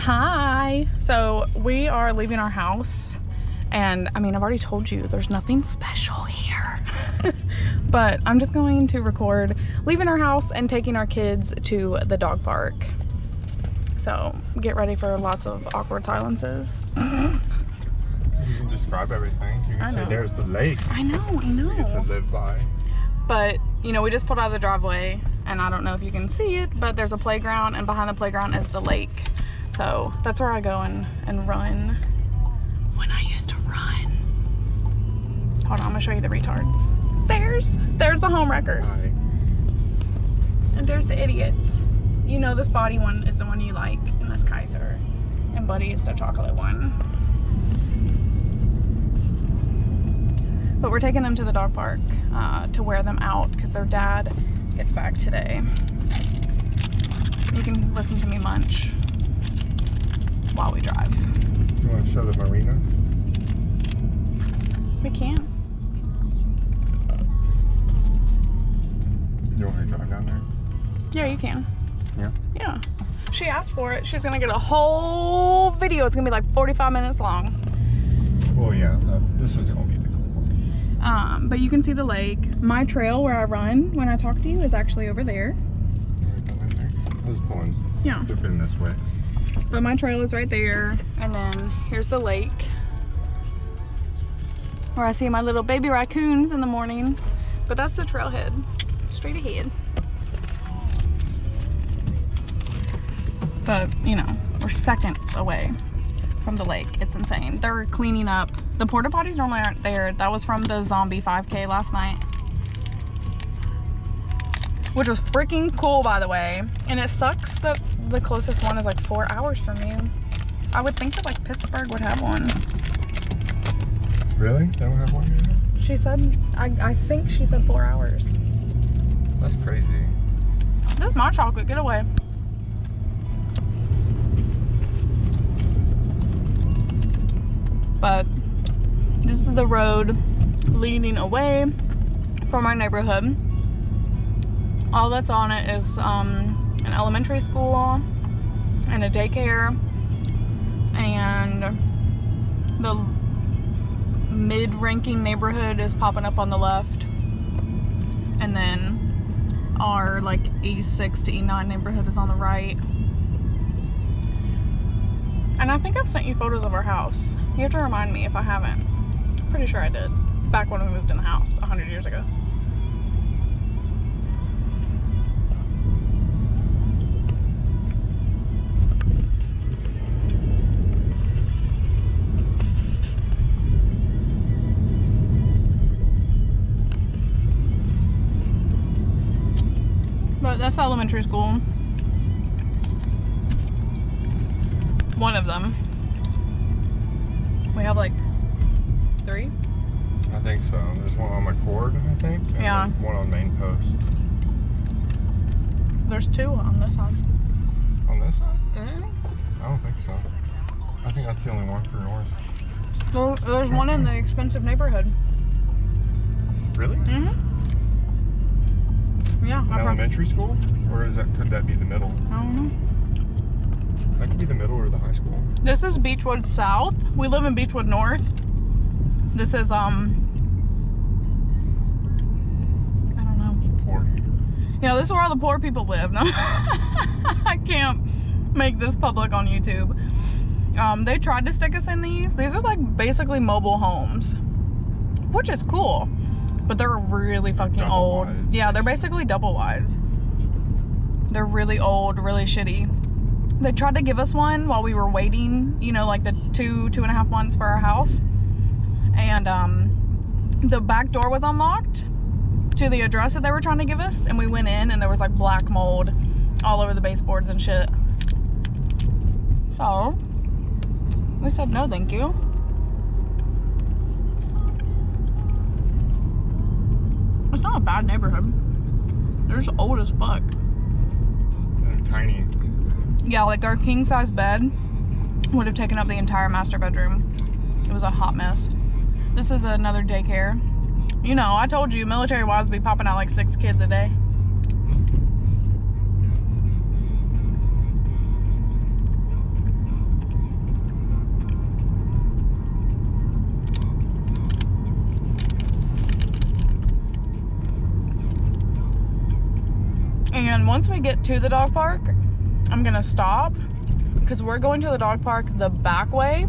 Hi. So we are leaving our house, and I mean, I've already told you there's nothing special here. But I'm just going to record leaving our house and taking our kids to the dog park. So get ready for lots of awkward silences. You can describe everything. You can say there's the lake. I know. You get to live by. But, you know, we just pulled out of the driveway, and I don't know if you can see it, but there's a playground, and behind the playground is the lake. So that's where I go and run when I used to run. Hold on, I'm gonna show you the retards. There's the home wrecker. Hi. And there's the idiots. You know this Body one is the one you like, and this Kaiser. And Buddy is the chocolate one. But we're taking them to the dog park to wear them out because their dad gets back today. You can listen to me munch while we drive. You want to show the marina? We can. You want me to drive down there? Yeah, you can. Yeah. Yeah. She asked for it. She's gonna get a whole video. It's gonna be like 45 minutes long. Well, yeah. This is gonna be the cool one. But you can see the lake. My trail where I run when I talk to you is actually over there. I was pulling. Yeah. Dipping this way. But my trail is right there. And then here's the lake where I see my little baby raccoons in the morning. But that's the trailhead. Straight ahead. But, you know, we're seconds away from the lake. It's insane. They're cleaning up. The porta potties normally aren't there. That was from the zombie 5K last night. Which was freaking cool, by the way. And it sucks that the closest one is like 4 hours from you. I would think that like Pittsburgh would have one. Really? They don't have one here? She said, I think she said 4 hours. That's crazy. This is my chocolate. Get away. But this is the road leading away from our neighborhood. All that's on it is an elementary school and a daycare, and the mid-ranking neighborhood is popping up on the left, and then our like E6 to E9 neighborhood is on the right. And I think I've sent you photos of our house. You have to remind me if I haven't. I'm pretty sure I did. Back when we moved in the house 100 years ago. But that's the elementary school. One of them. We have like 3? I think so. There's one on McCord, I think. And Yeah. one on Main Post. There's 2 on this side. On this side? Mm-hmm. I don't think so. I think that's the only one for north. There's one in the expensive neighborhood. Really? Mm-hmm. Yeah. An elementary school? Or could that be the middle? I don't know. That could be the middle or the high school. This is Beechwood South. We live in Beechwood North. This is I don't know. Poor. Yeah, this is where all the poor people live. No, I can't make this public on YouTube. They tried to stick us in these. These are like basically mobile homes, which is cool, but they're really fucking old. Wide. Yeah, they're basically double wides. They're really old, really shitty. They tried to give us one while we were waiting, you know, like the 2.5 months for our house. And the back door was unlocked to the address that they were trying to give us. And we went in and there was like black mold all over the baseboards and shit. So we said no, thank you. It's not a bad neighborhood. They're just old as fuck. They're tiny. Yeah, like our king size bed would have taken up the entire master bedroom. It was a hot mess. This is another daycare. You know, I told you military wives be popping out like 6 kids a day. once we get to the dog park, I'm gonna stop because we're going to the dog park the back way.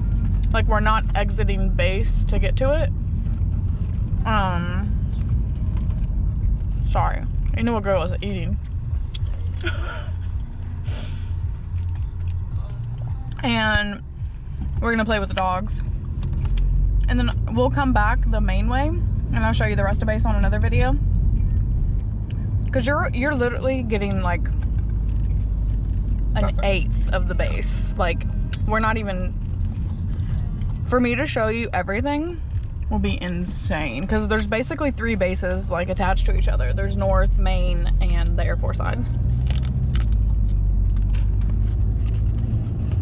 Like, we're not exiting base to get to it. Sorry. I knew a girl was eating. And we're gonna play with the dogs. And then we'll come back the main way and I'll show you the rest of base on another video. Cause you're literally getting like an eighth of the base. Like, we're not even, for me to show you everything will be insane. Cause there's basically 3 bases like attached to each other. There's North, Main, and the Air Force side.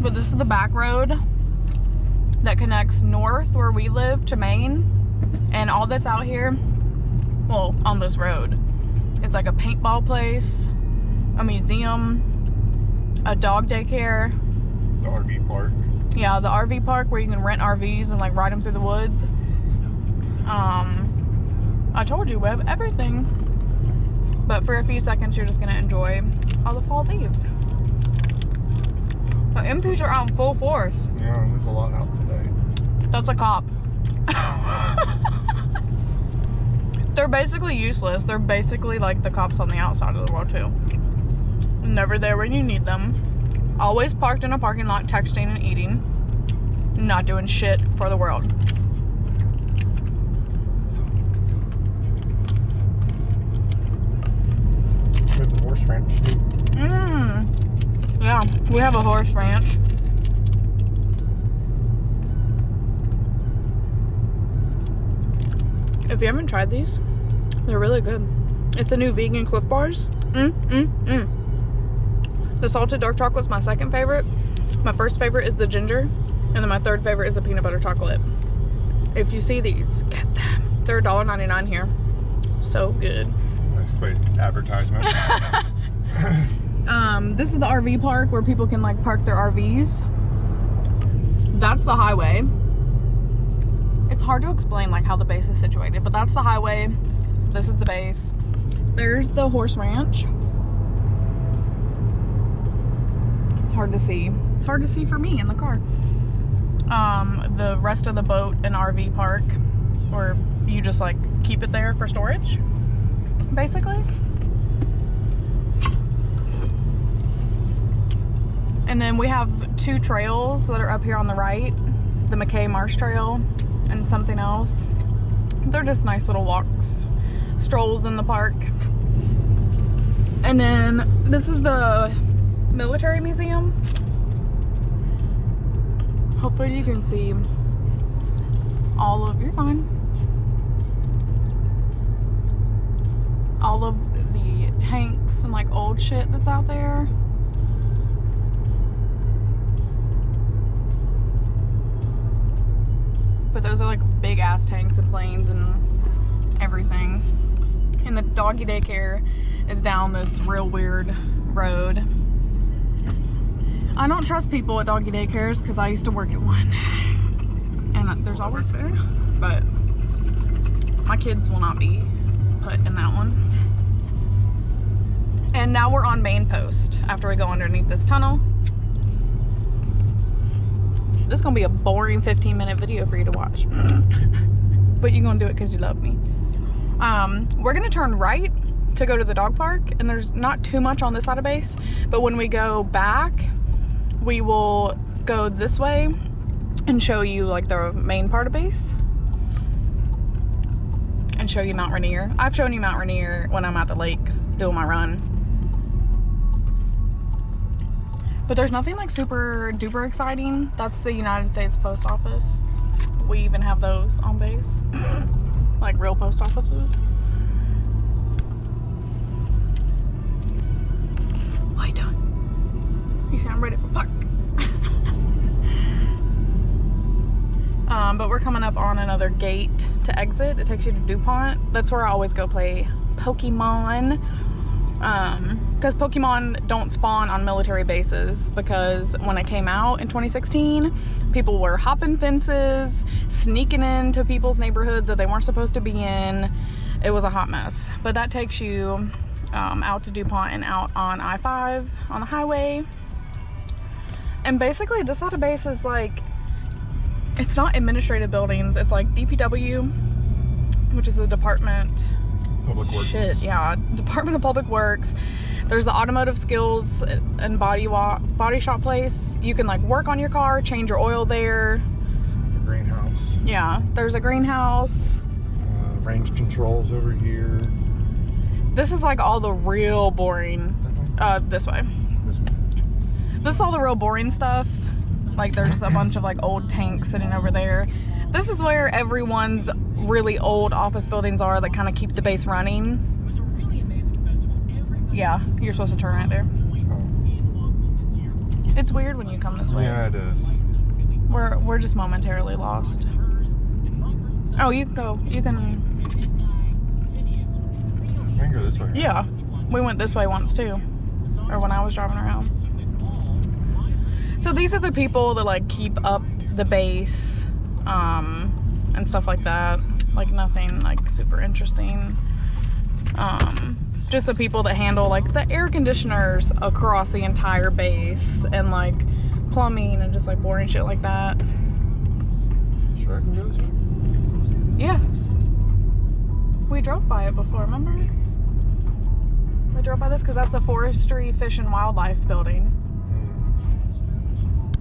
But this is the back road that connects North, where we live, to Main. And all that's out here, well, on this road, it's like a paintball place, a museum, a dog daycare. The RV park. Yeah, the RV park where you can rent RVs and like ride them through the woods. I told you we have everything. But for a few seconds, you're just gonna enjoy all the fall leaves. The MPs are out in full force. Yeah, there's a lot out today. That's a cop. They're basically useless. They're basically like the cops on the outside of the world too. Never there when you need them. Always parked in a parking lot, texting and eating. Not doing shit for the world. There's a horse ranch too. Yeah, we have a horse ranch. If you haven't tried these, they're really good. It's the new vegan Cliff Bars. The salted dark chocolate is my second favorite. My first favorite is the ginger. And then my third favorite is the peanut butter chocolate. If you see these, get them. They're $1.99 here. So good. That's quick advertisement. This is the RV park where people can like park their RVs. That's the highway. It's hard to explain like how the base is situated, but that's the highway. This is the base. There's the horse ranch. It's hard to see. It's hard to see for me in the car. The rest of the boat and RV park, or you just like keep it there for storage, basically. And then we have 2 trails that are up here on the right, the McKay Marsh Trail and something else. They're just nice little walks, strolls in the park. And then this is the military museum. Hopefully you can see all of, you're fine. All of the tanks and like old shit that's out there. But those are like big ass tanks and planes and everything. And the doggy daycare is down this real weird road. I don't trust people at doggy daycares because I used to work at one. And there's always there. But my kids will not be put in that one. And now we're on Main Post after we go underneath this tunnel. This is gonna be a boring 15-minute video for you to watch. But you're gonna do it because you love me. We're gonna turn right to go to the dog park, and there's not too much on this side of base, but when we go back, we will go this way and show you like the main part of base and show you Mount Rainier. I've shown you Mount Rainier when I'm at the lake doing my run. But there's nothing like super duper exciting. That's the United States Post Office. We even have those on base. Like real post offices. What are you doing? You sound ready for park. But we're coming up on another gate to exit. It takes you to DuPont. That's where I always go play Pokemon. Because Pokemon don't spawn on military bases, because when it came out in 2016, people were hopping fences, sneaking into people's neighborhoods that they weren't supposed to be in. It was a hot mess. But that takes you out to DuPont and out on I-5 on the highway. And basically this side of base is like, it's not administrative buildings, it's like DPW, which is the Department Public Works. Department of Public Works. There's the automotive skills and body shop place. You can like work on your car, change your oil there. The greenhouse. Yeah, there's a greenhouse. Range controls over here. This is like all the real boring, this way. This is all the real boring stuff. Like there's a bunch of like old tanks sitting over there. This is where everyone's really old office buildings are that kind of keep the base running. Yeah, you're supposed to turn right there. It's weird when you come this way. Yeah, it is. We're just momentarily lost. Oh, you can go. You can. I can go this way. Yeah, we went this way once too, or when I was driving around. So these are the people that like keep up the base, and stuff like that. Like nothing like super interesting. Just the people that handle like the air conditioners across the entire base and like plumbing and just like boring shit like that. Sure, I can go this way. Yeah. We drove by it before, remember? We drove by this because that's the Forestry Fish and Wildlife building.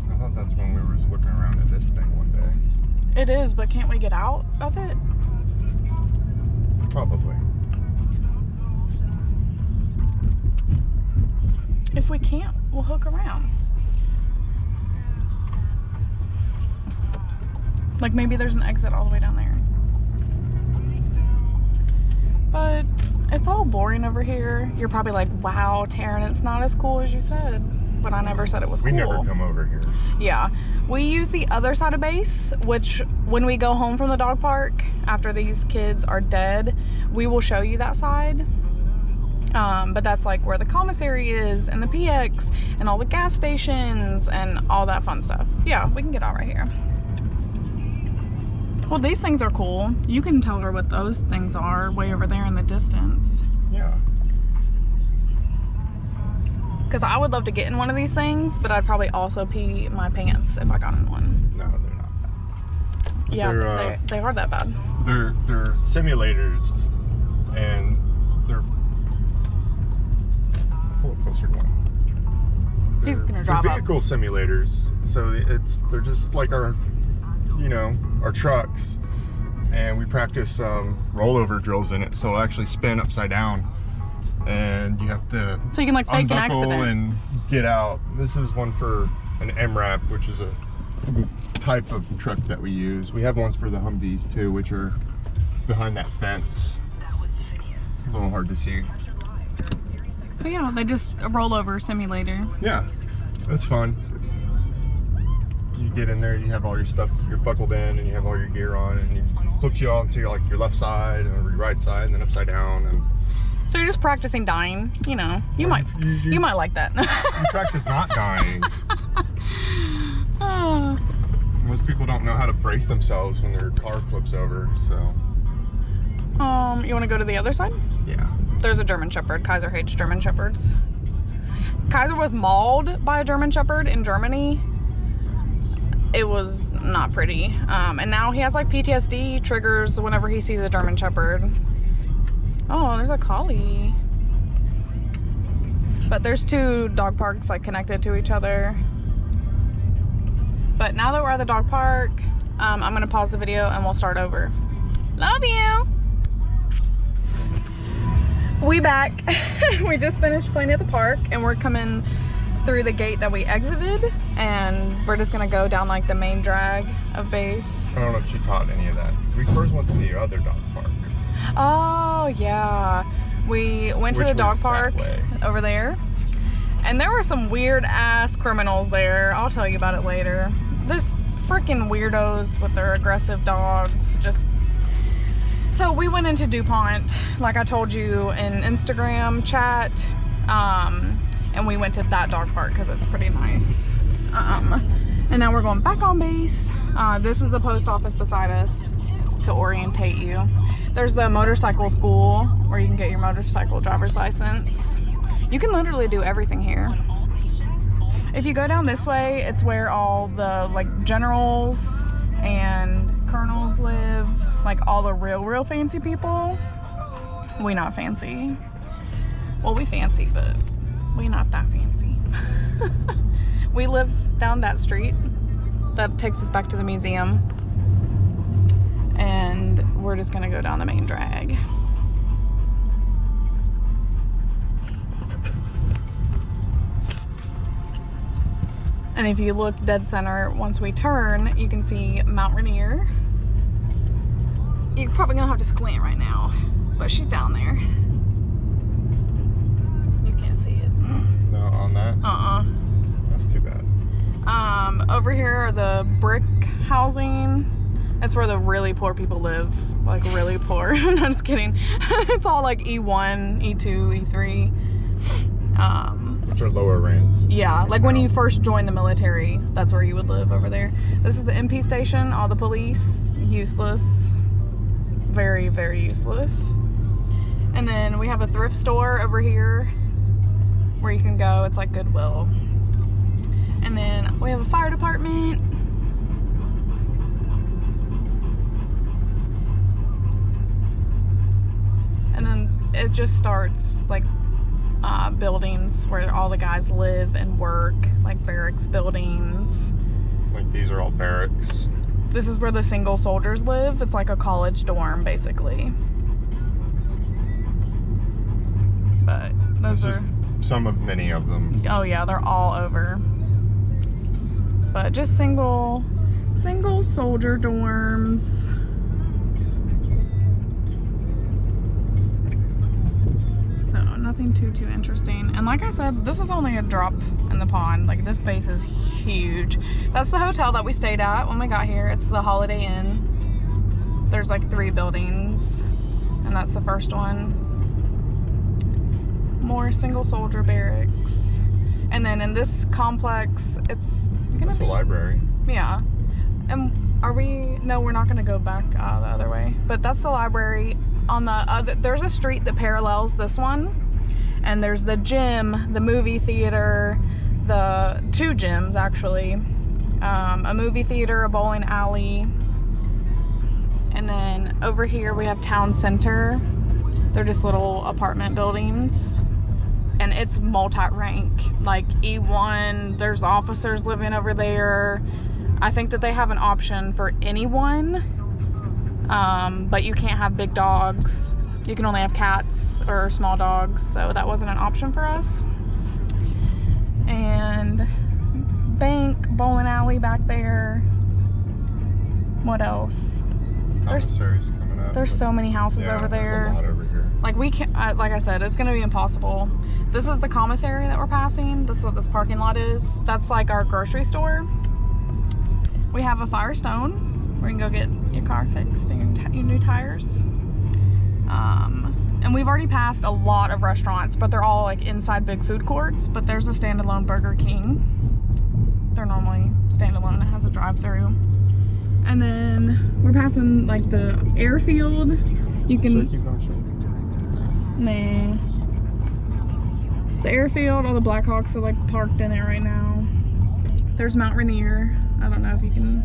I thought that's when we were just looking around at this thing one day. It is, but can't we get out of it? Probably. If we can't, we'll hook around. Like maybe there's an exit all the way down there. But it's all boring over here. You're probably like, wow, Taryn, it's not as cool as you said. But I never said it was cool. We never come over here. Yeah. We use the other side of base, which when we go home from the dog park, after these kids are dead, we will show you that side. But that's like where the commissary is and the PX and all the gas stations and all that fun stuff. Yeah, we can get out right here. Well, these things are cool. You can tell her what those things are way over there in the distance. Yeah. Because I would love to get in one of these things, but I'd probably also pee my pants if I got in one. No, they're not. Yeah, they are that bad. They're simulators, and they're pull it closer to one. He's gonna drive they're up. vehicle simulators, so they're just like our trucks, and we practice rollover drills in it, so it'll actually spin upside down, and you have to So you can like fake an unbuckle accident. and get out. This is one for an MRAP, which is a type of truck that we use. We have ones for the Humvees too, which are behind that fence. A little hard to see. But yeah, they just a rollover simulator. Yeah, it's fun. You get in there, you have all your stuff, you're buckled in, and you have all your gear on, and it flips you all into your left side and your right side, and then upside down. And So you're just practicing dying. You know, you might like that. you practice not dying. Oh. Most people don't know how to brace themselves when their car flips over, so. You want to go to the other side? Yeah. There's a German Shepherd. Kaiser hates German Shepherds. Kaiser was mauled by a German Shepherd in Germany. It was not pretty. And now he has like PTSD triggers whenever he sees a German Shepherd. Oh, there's a collie. But there's two dog parks like connected to each other. But now that we're at the dog park, I'm gonna pause the video and we'll start over. Love you. We back. We just finished playing at the park and we're coming through the gate that we exited, and we're just gonna go down like the main drag of base. I don't know if she caught any of that. We first went to the other dog park. Oh yeah, we went to Which the dog was park that way. over there, and there were some weird ass criminals there. I'll tell you about it later. There's freaking weirdos with their aggressive dogs. Just so we went into DuPont, like I told you in Instagram chat, and we went to that dog park because it's pretty nice. And now we're going back on base. This is the post office beside us. to orientate you. There's the motorcycle school where you can get your motorcycle driver's license. You can literally do everything here. If you go down this way, it's where all the like generals and colonels live, like all the real fancy people. We not fancy. Well, we fancy, but we not that fancy. We live down that street that takes us back to the museum, and we're just gonna go down the main drag. And if you look dead center, once we turn, you can see Mount Rainier. You're probably gonna have to squint right now, but she's down there. You can't see it. No, on that? That's too bad. Over here are the brick housing. That's where the really poor people live. Like really poor. I'm just kidding. It's all like E1, E2, E3. Which are lower ranks. Yeah, like when you first join the military, that's where you would live over there. This is the MP station, all the police, useless. Very, very useless. And then we have a thrift store over here where you can go. It's like Goodwill. And then we have a fire department. And then it just starts like buildings where all the guys live and work, like barracks buildings. Like these are all barracks. This is where the single soldiers live. It's like a college dorm, basically. But those This are is some of many of them. oh yeah, they're all over. But just single soldier dorms. So nothing too interesting. And like I said, this is only a drop in the pond. Like this base is huge. That's the hotel that we stayed at when we got here. It's the Holiday Inn. There's like 3 buildings, and that's the first one. More single soldier barracks. And then in this complex, it's gonna That's be the library. yeah. And are we? No, we're not gonna go back the other way. But that's the library. On the other, there's a street that parallels this one, and there's the gym, the movie theater, the 2 gyms actually, a movie theater, a bowling alley, and then over here we have town center. They're just little apartment buildings. And it's multi-rank, like E1, there's officers living over there. I think that they have an option for anyone, but you can't have big dogs. You can only have cats or small dogs, so that wasn't an option for us. And bank, bowling alley back there. What else? Commissaries coming up. There's so many houses over there. There's a lot over here. Like we can't, like I said, it's gonna be impossible. This is the commissary that we're passing. This is what this parking lot is. That's like our grocery store. We have a Firestone where you can go get your car fixed and your new tires. And we've already passed a lot of restaurants, but they're all like inside big food courts. But there's a standalone Burger King. They're normally standalone. It has a drive-through. And then we're passing like the airfield. You can. Should I keep going? Nah. The airfield, all the Blackhawks are like parked in it right now. There's Mount Rainier. I don't know if you can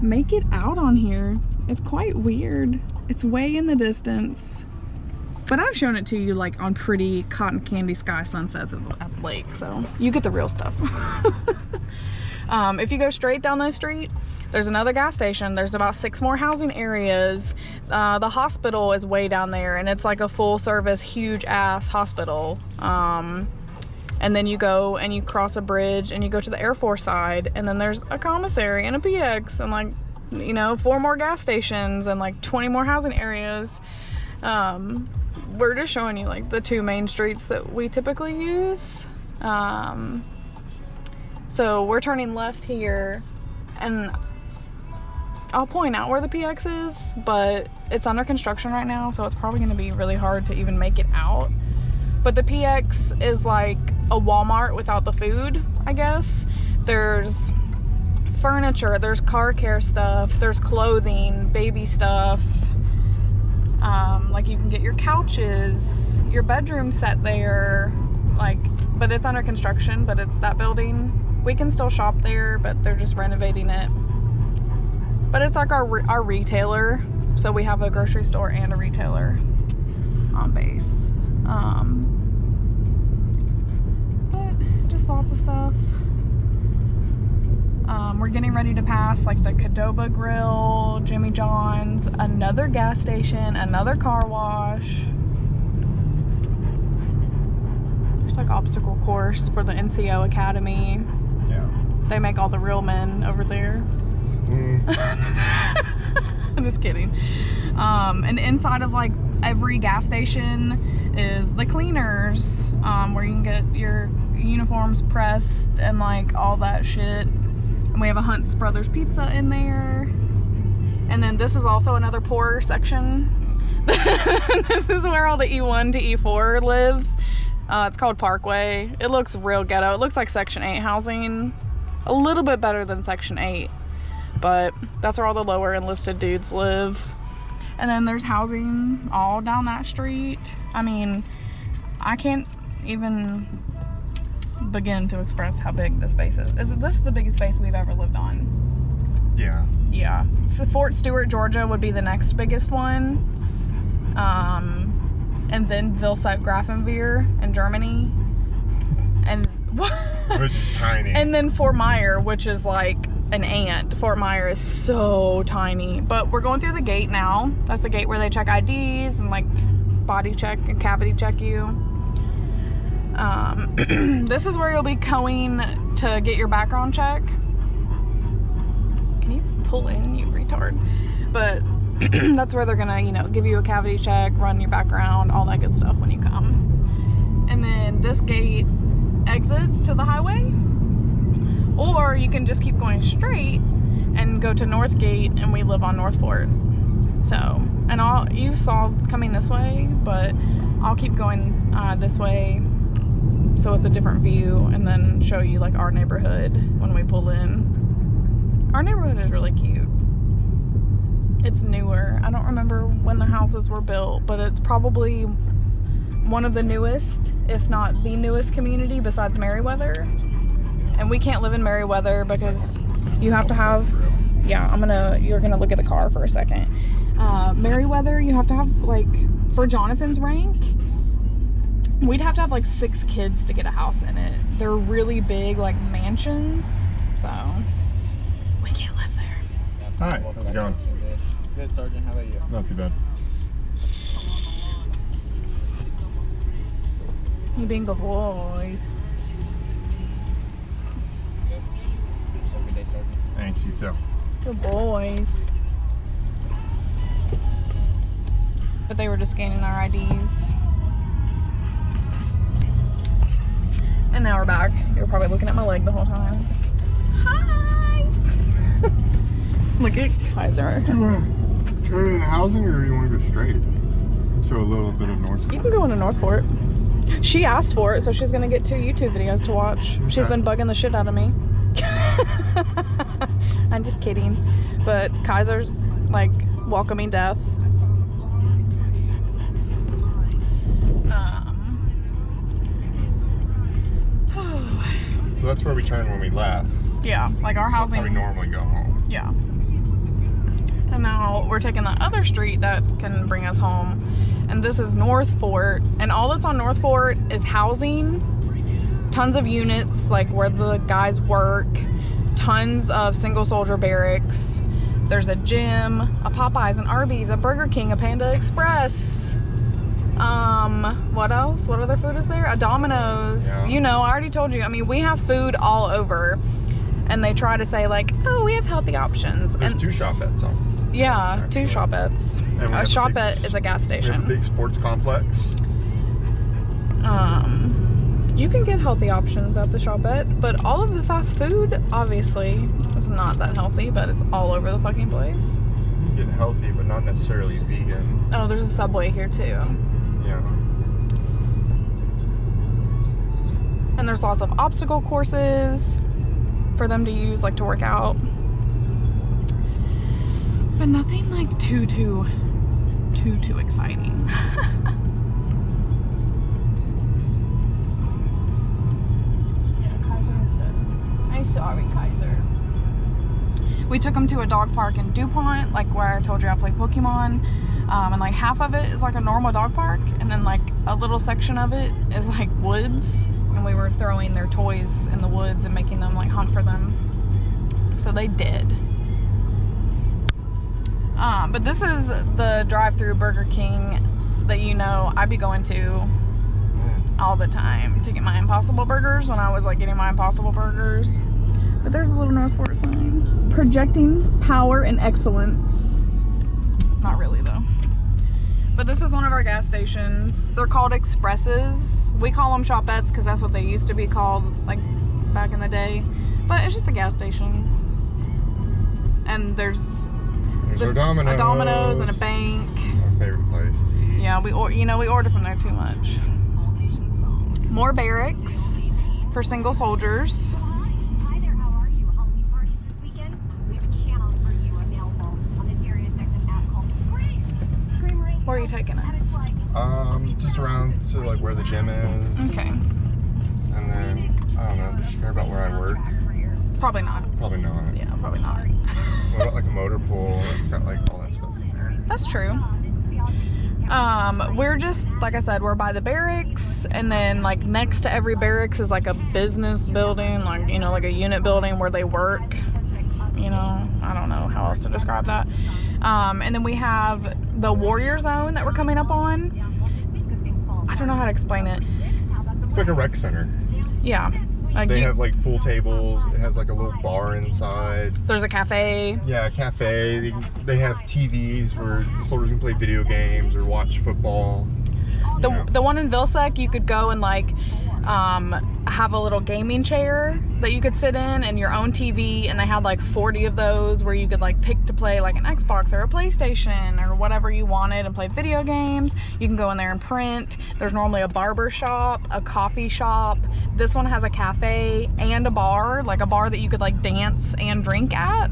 make it out on here. It's quite weird. It's way in the distance. But I've shown it to you like on pretty cotton candy sky sunsets at the lake, so you get the real stuff. If you go straight down the street, there's another gas station. There's about 6 more housing areas. The hospital is way down there, and it's like a full service, huge ass hospital. And then you go and you cross a bridge and you go to the Air Force side, and then there's a commissary and a PX and like, you know, 4 more gas stations and like 20 more housing areas. We're just showing you like the 2 main streets that we typically use. So we're turning left here, and I'll point out where the PX is, but it's under construction right now, so it's probably going to be really hard to even make it out. But the PX is like a Walmart without the food, I guess. There's furniture, there's car care stuff, there's clothing, baby stuff. Like you can get your couches, your bedroom set there, like, but it's under construction, but it's that building. We can still shop there, but they're just renovating it. But it's like our retailer, so we have a grocery store and a retailer on base. But just lots of stuff. We're getting ready to pass like the Qdoba Grill, Jimmy John's, another gas station, another car wash. There's like obstacle course for the NCO Academy. Yeah. They make all the real men over there. I'm just kidding. And inside of like every gas station is the cleaners, where you can get your uniforms pressed and like all that shit. And we have a Hunt's Brothers Pizza in there. And then this is also another poor section. This is where all the E1 to E4 lives. It's called Parkway. It looks real ghetto. It looks like Section 8 housing. A little bit better than Section 8. But that's where all the lower enlisted dudes live. And then there's housing all down that street. I mean, I can't even begin to express how big this base is. This is the biggest base we've ever lived on. Yeah. Yeah. So Fort Stewart, Georgia would be the next biggest one. And then Vilseit-Grafenwehr in Germany. And Which is tiny. And then Fort Myer, which is like an ant. Fort Myer is so tiny. But we're going through the gate now. That's the gate where they check IDs and like body check and cavity check you. This is where you'll be going to get your background check. Can you pull in, you retard? But that's where they're gonna, you know, give you a cavity check, run your background, all that good stuff when you come. And then this gate exits to the highway, or you can just keep going straight and go to North Gate, and we live on North Fort. So, and you saw coming this way, but I'll keep going this way so it's a different view, and then show you like our neighborhood when we pull in. Our neighborhood is really cute. It's newer. I don't remember when the houses were built, but it's probably one of the newest, if not the newest community besides Merriweather. And we can't live in Merriweather because you have to have, yeah, you're gonna look at the car for a second. Merriweather, you have to have, like, for Jonathan's rank, we'd have to have like 6 kids to get a house in it. They're really big, like mansions, so we can't live there. Hi, how's it going? Good, Sergeant. How about you? Not too bad. You being good boys. Have a good day, Sergeant. Thanks, you too. Good boys. But they were just scanning our IDs. And now we're back. You're probably looking at my leg the whole time. Hi! Look at Kaiser. Do you want to turn in housing, or do you want to go straight? Show a little bit of North. You can go into North Fort. She asked for it, so she's gonna get 2 YouTube videos to watch. She's been bugging the shit out of me. I'm just kidding. But Kaiser's like welcoming death. So that's where we turn when we left. Yeah, like our That's housing. how we normally go home. Yeah. And now we're taking the other street that can bring us home. And this is North Fort. And all that's on North Fort is housing. Tons of units, like where the guys work. Tons of single soldier barracks. There's a gym, a Popeyes, an Arby's, a Burger King, a Panda Express. What else? What other food is there? A Domino's. Yeah. You know, I already told you. I mean, we have food all over. And they try to say like, oh, we have healthy options. There's And 2 Shopettes on. yeah, 2 Shopettes. And we A have Shopette is a gas We have a station. big sports complex. You can get healthy options at the Shopette, but all of the fast food, obviously, is not that healthy, but it's all over the fucking place. You get healthy, but not necessarily vegan. Oh, there's a Subway here too. Yeah. And there's lots of obstacle courses. for them to use, like to work out. But nothing like too exciting. Yeah, Kaiser is dead. I'm sorry, Kaiser. We took him to a dog park in DuPont, like where I told you I play Pokemon. And like half of it is like a normal dog park, and then like a little section of it is like woods, and we were throwing their toys in the woods and making them like hunt for them. So they did. But this is the drive-through Burger King that I be going to all the time to get my Impossible Burgers when I was like getting my Impossible Burgers. But there's a little Northport sign. Projecting power and excellence. Not really though. But this is one of our gas stations. They're called Expresses. We call them Shopettes because that's what they used to be called like back in the day. But it's just a gas station. And there's our Domino's. A Domino's and a bank. Our favorite place to eat. Yeah, we order from there too much. More barracks for single soldiers. Hi there, how are you? Halloween parties this weekend? We have a channel for you available on this SiriusXM app called Scream. Scream Radio. Where are you taking And us? it's like Just around to like where the gym is. Okay. And then, I don't know, does she care about where I work? Probably not. Probably not. Yeah, probably not. What about like a motor pool? It's got like all that stuff in there. That's true. this is the LTG. We're just, like I said, we're by the barracks, and then like next to every barracks is like a business building, like, like a unit building where they work. I don't know how else to describe that. And then we have the Warrior Zone that we're coming up on. I don't know how to explain it. It's like a rec center. Yeah. They have like pool tables. It has like a little bar inside. There's a cafe. Yeah, a cafe. They have TVs where the soldiers can play video games or watch football. The one in Vilsec, you could go and like have a little gaming chair that you could sit in and your own TV, and they had like 40 of those where you could like pick to play like an Xbox or a PlayStation or whatever you wanted and play video games. You can go in there and print. There's normally a barber shop, a coffee shop. This one has a cafe and a bar, like a bar that you could like dance and drink at.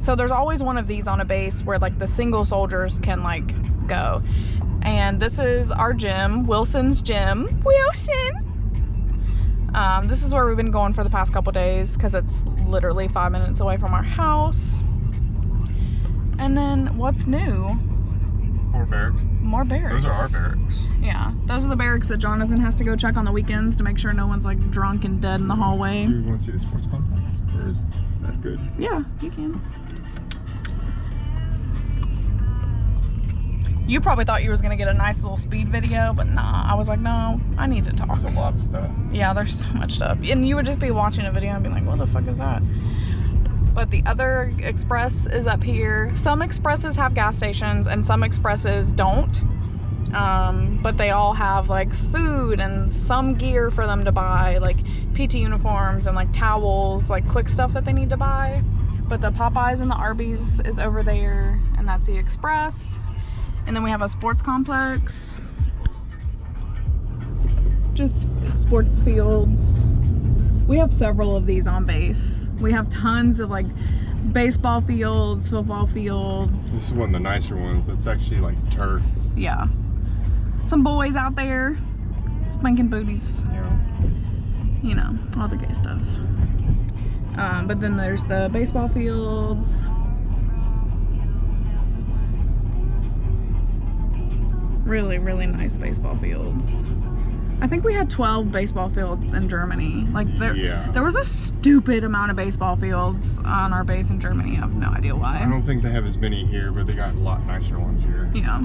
So there's always one of these on a base where like the single soldiers can like go. And this is our gym, Wilson's Gym. Wilson! This is where we've been going for the past couple days because it's literally 5 minutes away from our house. And then what's new? More barracks. More barracks. Those are our barracks. Yeah, those are the barracks that Jonathan has to go check on the weekends to make sure no one's like drunk and dead in the hallway. Do you want to see the sports complex? Or is that good? Yeah, you can. You probably thought you was gonna get a nice little speed video, but nah. I was like, no, I need to talk. There's a lot of stuff. Yeah, there's so much stuff. And you would just be watching a video and be like, what the fuck is that? But the other express is up here. Some expresses have gas stations and some expresses don't. But they all have like food and some gear for them to buy, like PT uniforms and like towels, like quick stuff that they need to buy. But the Popeyes and the Arby's is over there, and that's the express. And then we have a sports complex. Just sports fields. We have several of these on base. We have tons of like baseball fields, football fields. This is one of the nicer ones. That's actually like turf. Yeah. Some boys out there spanking booties. Yeah. All the gay stuff. But then there's the baseball fields. Really, really nice baseball fields. I think we had 12 baseball fields in Germany. Like there was a stupid amount of baseball fields on our base in Germany. I have no idea why. I don't think they have as many here, but they got a lot nicer ones here. Yeah.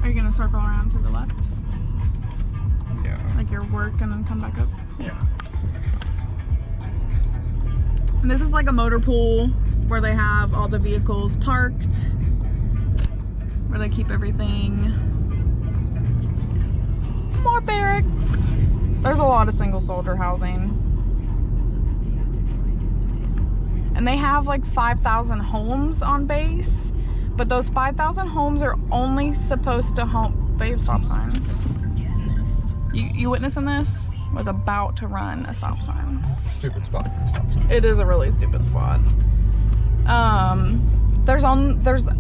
Are you gonna circle around to the left? Yeah. Like your work and then come back up? Yeah. And this is like a motor pool where they have all the vehicles parked, where they keep everything. More barracks. There's a lot of single soldier housing. And they have like 5,000 homes on base, but those 5,000 homes are only supposed to babe, stop sign. You witnessing this? Was about to run a stop sign. It's a stupid spot for a stop sign. It is a really stupid spot. There's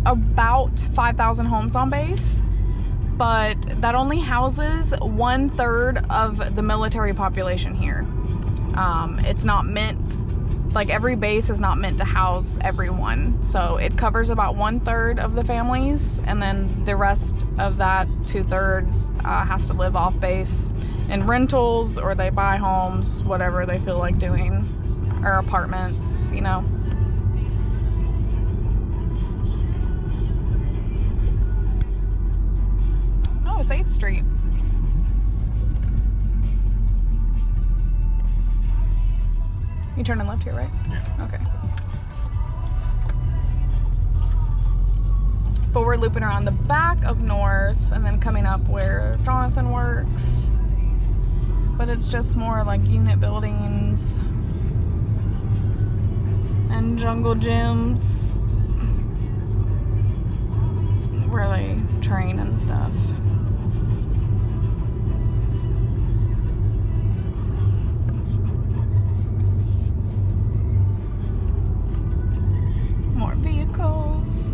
about 5,000 homes on base, but that only houses 1/3 of the military population here. It's not meant, like every base is not meant to house everyone. So it covers about 1/3 of the families, and then the rest of that 2/3 has to live off base in rentals, or they buy homes, whatever they feel like doing, or apartments, you know. Oh, it's 8th Street. You turning left here, right? Yeah. Okay. But we're looping around the back of North and then coming up where Jonathan works. But it's just more like unit buildings and jungle gyms where they train and stuff. More vehicles.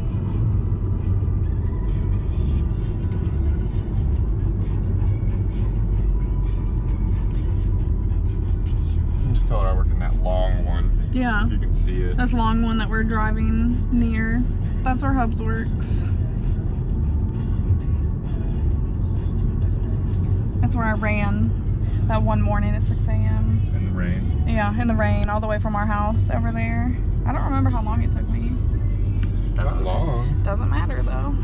Just tell her I work in that long one. Yeah. If you can see it. This long one that we're driving near. That's where Hubs works. That's where I ran that one morning at 6 a.m. In the rain. Yeah, in the rain, all the way from our house over there. I don't remember how long it took me. Not long. Doesn't matter though.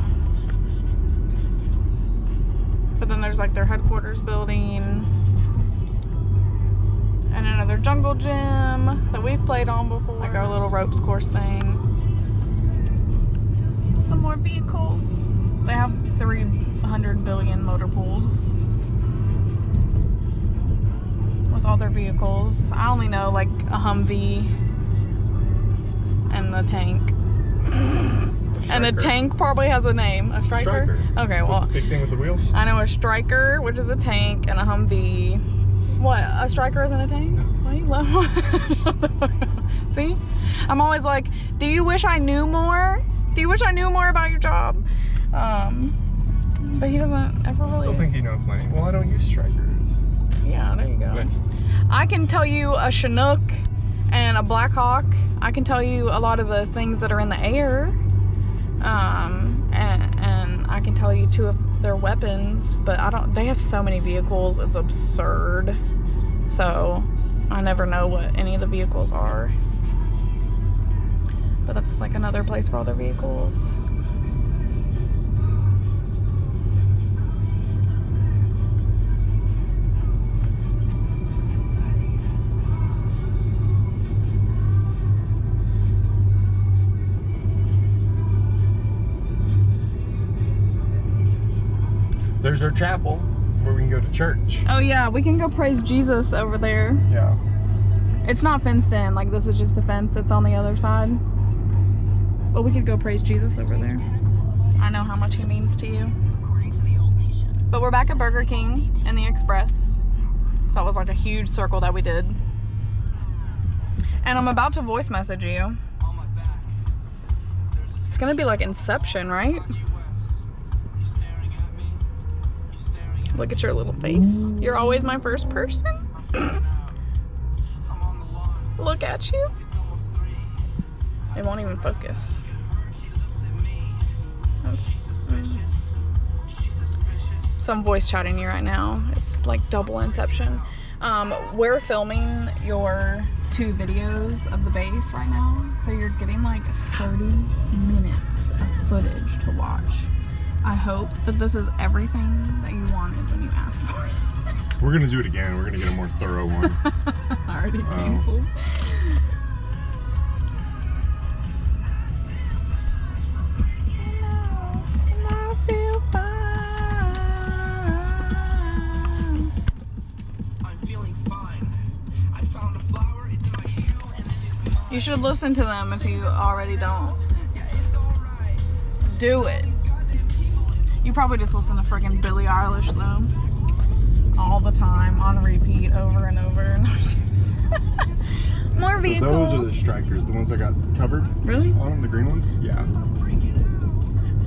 But then there's like their headquarters building and another jungle gym that we've played on before. Like our little ropes course thing. Some more vehicles. They have 300 billion motor pools with all their vehicles. I only know like a Humvee and the tank. And the tank probably has a name. A striker? Okay, well, Big thing with the wheels? I know a striker, which is a tank, and a Humvee. What? A striker isn't a tank? Why do you love Shut the fuck up. See? I'm always like, do you wish I knew more? Do you wish I knew more about your job? But he doesn't ever I really. still think you know plenty. Well, I don't use strikers. Yeah, there you go. But I can tell you a Chinook and a Black Hawk. I can tell you a lot of those things that are in the air. And I can tell you two of their weapons, but they have so many vehicles, it's absurd. So I never know what any of the vehicles are. But that's like another place for all their vehicles. there's our chapel where we can go to church. Oh yeah, we can go praise Jesus over there. Yeah. It's not fenced in, like this is just a fence that's on the other side. But we could go praise Jesus over there. I know how much he means to you. But we're back at Burger King in the Express. So that was like a huge circle that we did. And I'm about to voice message you. It's gonna be like Inception, right? Look at your little face. You're always my first person. Look at you. It won't even focus. So I'm voice chatting you right now. It's like double Inception. We're filming your 2 videos of the base right now. So you're getting like 30 minutes of footage to watch. I hope that this is everything that you wanted when you asked for it. We're gonna do it again. We're gonna get a more thorough one. Already canceled. You should listen to them if you already don't. Do it. You probably just listen to friggin' Billie Eilish though. All the the time on repeat over and over. More So vehicles. those are the Strikers, the ones that got covered Really? on them, the green ones. Yeah.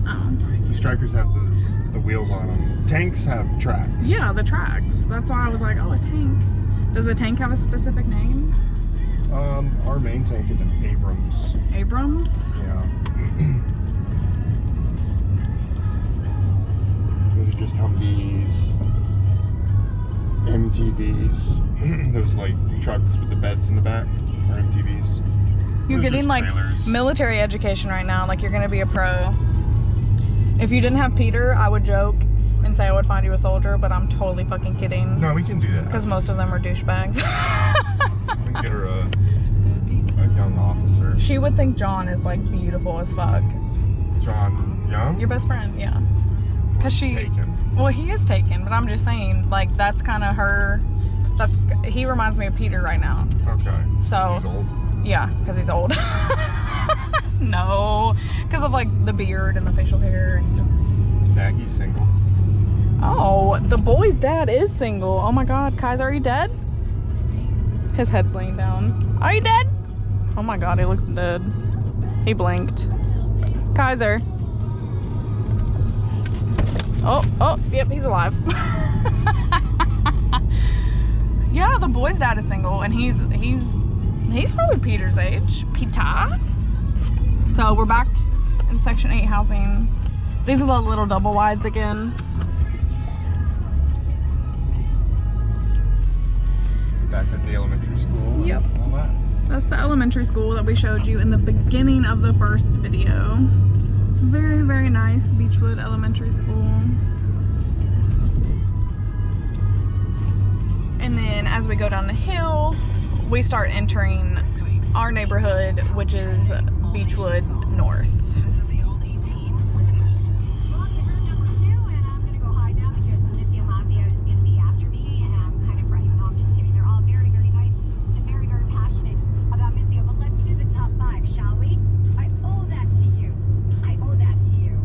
Oh. The Strikers have the wheels on them. Tanks have tracks. Yeah, the tracks. That's why I was like, oh, a tank. Does a tank have a specific name? Our main tank is an Abrams. Abrams? Yeah. Those are just Humvees, MTVs. Those like trucks with the beds in the back are MTVs. You're Those are getting like trailers. military education right now. Like you're gonna be a pro. If you didn't have Peter, I would joke and say I would find you a soldier, but I'm totally fucking kidding. No, we can do that. Because most of them are douchebags. We can get her a young officer. She would think John is like beautiful as fuck. John Young? Your best friend, yeah. Cause she, Taken. well, he is taken, but I'm just saying, like that's kind of her. He reminds me of Peter right now. Okay. So He's old. yeah, because he's old. No, because of like the beard and the facial hair and just. Maggie's single. Oh, the boy's dad is single. Oh my God, Kaiser, are you dead? His head's laying down. Are you dead? Oh my God, he looks dead. He blinked. Kaiser. Oh, yep, he's alive. Yeah, the boy's dad is single, and he's probably Peter's age. Peter. So we're back in Section 8 housing. These are the little double wides again. Back at the elementary school. Yep. And all that. That's the elementary school that we showed you in the beginning of the first video. Very, very nice Beechwood Elementary School. And then as we go down the hill, we start entering our neighborhood, which is Beechwood North. Well, you heard number 2, and I'm gonna go hide now because the Missio Mafia is gonna be after me, and I'm kind of frightened. No, I'm just kidding. They're all very, very nice and very, very passionate about Missio. But let's do the top 5, shall we? I owe that to you. I owe that to you.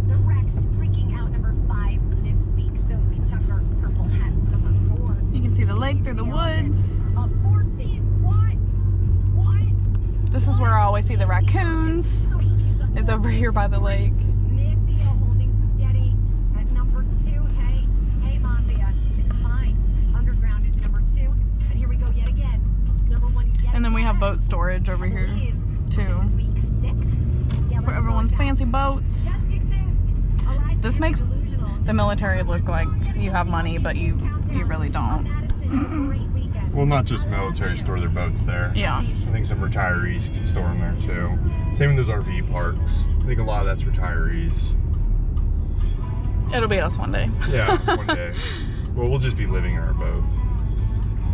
The Rex freaking out number 5 this week. Sophie Tucker, Purple Hat number 4. You can see the lake through the woods. 14. What? This is where I always see the raccoons. Is over here by the lake. Missio holding steady at number 2. Hey, Mafia, it's fine. Underground is number 2, and here we go yet again. Number 1 yet And then we have again. boat storage over here too. This is week 6. Yeah, For let's everyone's go with fancy boats. that. Just exist. Eliza This makes delusional. the military look like you have money, but you really don't. Madison, great weekend. Well, not just military store their boats there. Yeah. I think some retirees can store them there too. Same with those RV parks. I think a lot of that's retirees. It'll be us one day. Yeah, one day. Well, we'll just be living in our boat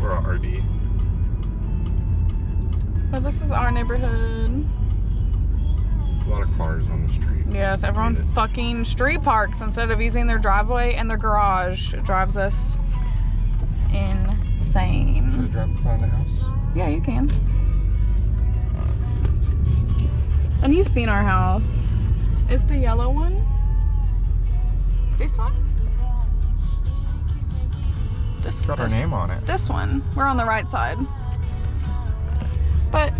or our RV. But this is our neighborhood. A lot of cars on the street. Yes, everyone Hate it. fucking street parks instead of using their driveway and their garage. It drives us Should I insane. drive behind the house? Yeah, you can. And you've seen our house. It's the yellow one. This one? It's got our name on it. This one. We're on the right side. But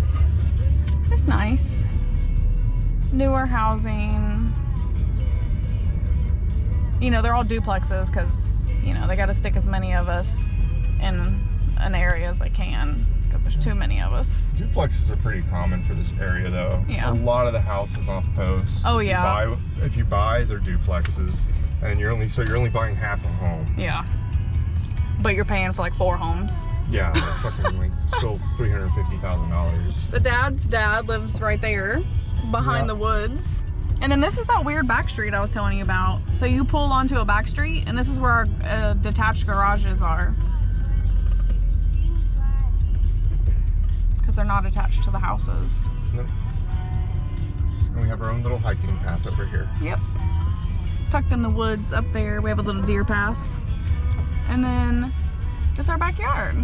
it's nice. Newer housing. You know, they're all duplexes because, you know, they got to stick as many of us in an area as they can because there's too many of us. Duplexes are pretty common for this area though. Yeah. A lot of the houses off post. Oh, yeah. If you buy, they're duplexes. And you're only buying half a home. Yeah. But you're paying for like 4 homes. Yeah, they're fucking like still $350,000. The dad's dad lives right there behind Yeah. the woods. And then this is that weird back street I was telling you about. So you pull onto a back street and this is where our detached garages are. Because they're not attached to the houses. Nope. And we have our own little hiking path over here. Yep. Tucked in the woods up there. We have a little deer path. And then it's our backyard.